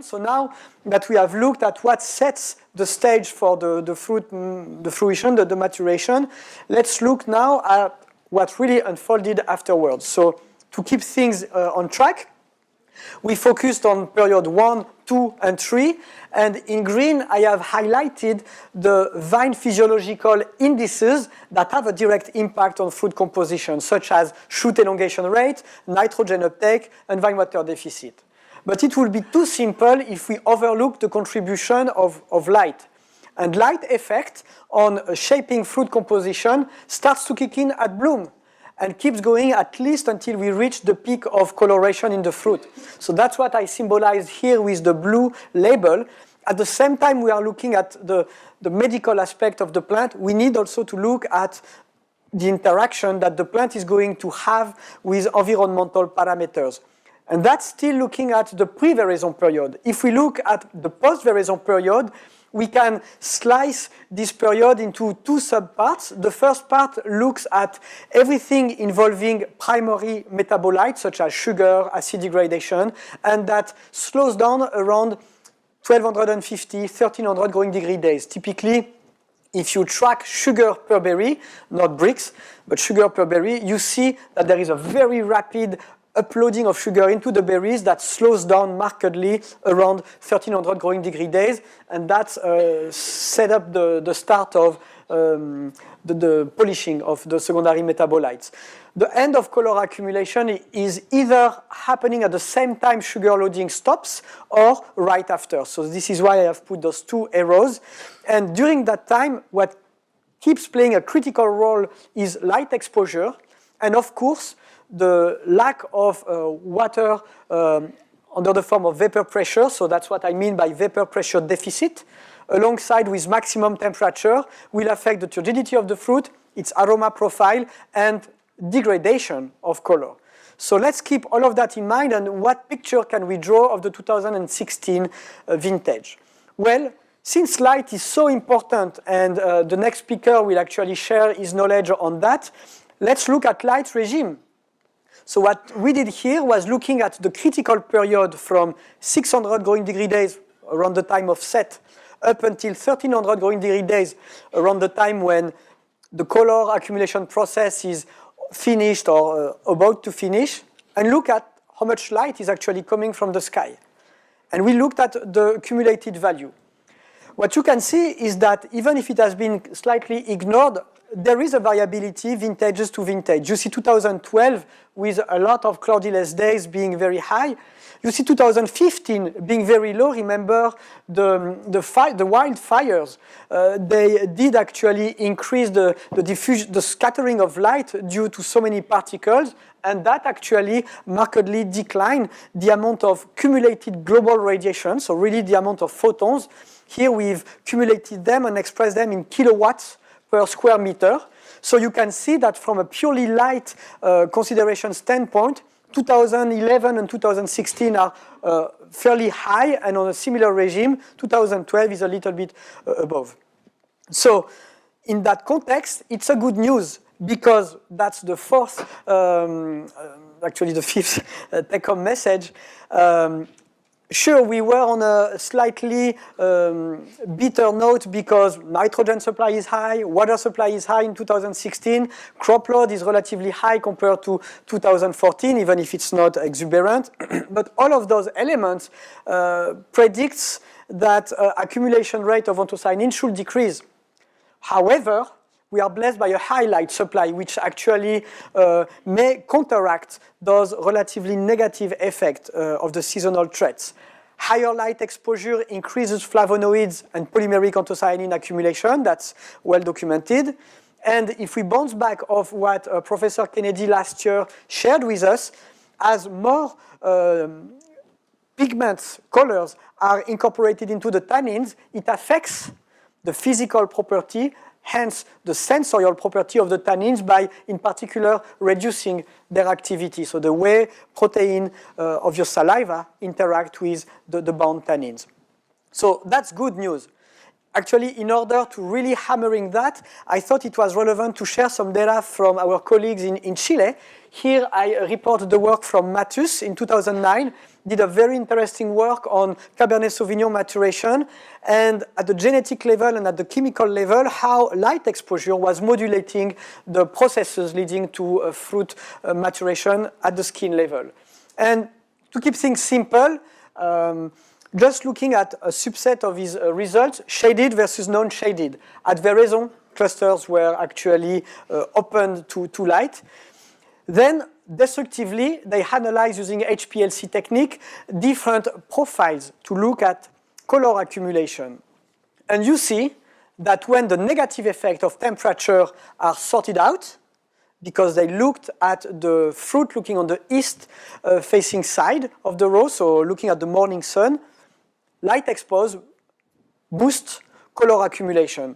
So now that we have looked at what sets the stage for the fruition, the maturation, let's look now at what really unfolded afterwards. So to keep things on track, we focused on period 1, 2, and 3, and in green I have highlighted the vine physiological indices that have a direct impact on fruit composition, such as shoot elongation rate, nitrogen uptake, and vine water deficit. But it will be too simple if we overlook the contribution of light. And light effect on shaping fruit composition starts to kick in at bloom and keeps going at least until we reach the peak of coloration in the fruit. So that's what I symbolize here with the blue label. At the same time we are looking at the medical aspect of the plant, we need also to look at the interaction that the plant is going to have with environmental parameters. And that's still looking at the pre-veraison period. If we look at the post-veraison period, we can slice this period into two subparts. The first part looks at everything involving primary metabolites, such as sugar, acid degradation, and that slows down around 1250, 1300 growing degree days. Typically, if you track sugar per berry, not bricks, but sugar per berry, you see that there is a very rapid uploading of sugar into the berries that slows down markedly around 1300 growing degree days, and that's set up the start of the polishing of the secondary metabolites. The end of color accumulation is either happening at the same time sugar loading stops or right after. So this is why I have put those two arrows. And during that time, what keeps playing a critical role is light exposure, and of course, the lack of water under the form of vapor pressure, so that's what I mean by vapor pressure deficit, alongside with maximum temperature, will affect the turgidity of the fruit, its aroma profile, and degradation of color. So let's keep all of that in mind, and what picture can we draw of the 2016 vintage? Well, since light is so important, and the next speaker will actually share his knowledge on that, let's look at light regime. So what we did here was looking at the critical period from 600 growing degree days around the time of set up until 1300 growing degree days around the time when the color accumulation process is finished or about to finish, and look at how much light is actually coming from the sky. And we looked at the accumulated value. What you can see is that even if it has been slightly ignored, there is a variability vintages to vintage. You see 2012 with a lot of cloudless days being very high. You see 2015 being very low. Remember the wildfires. They did actually increase the scattering of light due to so many particles, and that actually markedly declined the amount of cumulated global radiation, so really the amount of photons. Here we've cumulated them and expressed them in kilowatts per square meter. So you can see that from a purely light consideration standpoint, 2011 and 2016 are fairly high, and on a similar regime, 2012 is a little bit above. So in that context, it's a good news, because that's the fourth, actually the fifth take-home message. Sure, we were on a slightly bitter note because nitrogen supply is high, water supply is high in 2016, crop load is relatively high compared to 2014, even if it's not exuberant. But all of those elements predicts that accumulation rate of anthocyanin should decrease. However, we are blessed by a high light supply, which actually may counteract those relatively negative effects of the seasonal traits. Higher light exposure increases flavonoids and polymeric anthocyanin accumulation. That's well documented. And if we bounce back off what Professor Kennedy last year shared with us, as more pigments, colors are incorporated into the tannins, it affects the physical property, hence the sensorial property of the tannins, by, in particular, reducing their activity. So the way protein of your saliva interact with the bound tannins. So that's good news. actually, in order to really hammering that, I thought it was relevant to share some data from our colleagues in Chile. Here I report the work from Matus in 2009, did a very interesting work on Cabernet Sauvignon maturation, and at the genetic level and at the chemical level, how light exposure was modulating the processes leading to fruit maturation at the skin level. And to keep things simple, just looking at a subset of his results, shaded versus non-shaded. At Veraison, clusters were actually opened to light. Then, destructively, they analyzed using HPLC technique different profiles to look at color accumulation. And you see that when the negative effect of temperature are sorted out, because they looked at the fruit looking on the east facing side of the row, so looking at the morning sun, light exposed boosts color accumulation.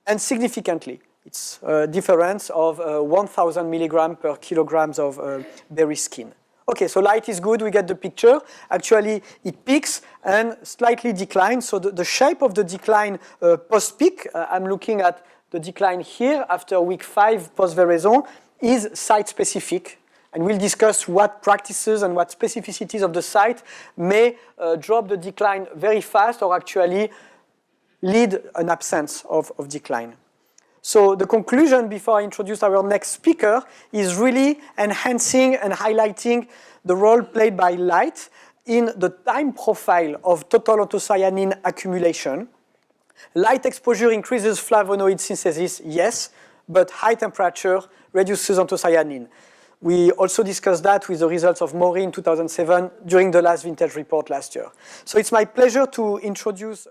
And significantly, it's a difference of 1,000 milligrams per kilograms of berry skin. Okay, so light is good, we get the picture. Actually, it peaks and slightly declines. So the shape of the decline post-peak, I'm looking at the decline here after week 5 post-Veraison, is site-specific. And we'll discuss what practices and what specificities of the site may drop the decline very fast or actually lead an absence of decline. So the conclusion before I introduce our next speaker is really enhancing and highlighting the role played by light in the time profile of total anthocyanin accumulation. Light exposure increases flavonoid synthesis, yes, but high temperature reduces anthocyanin. We also discussed that with the results of Mori in 2007 during the last vintage report last year. So it's my pleasure to introduce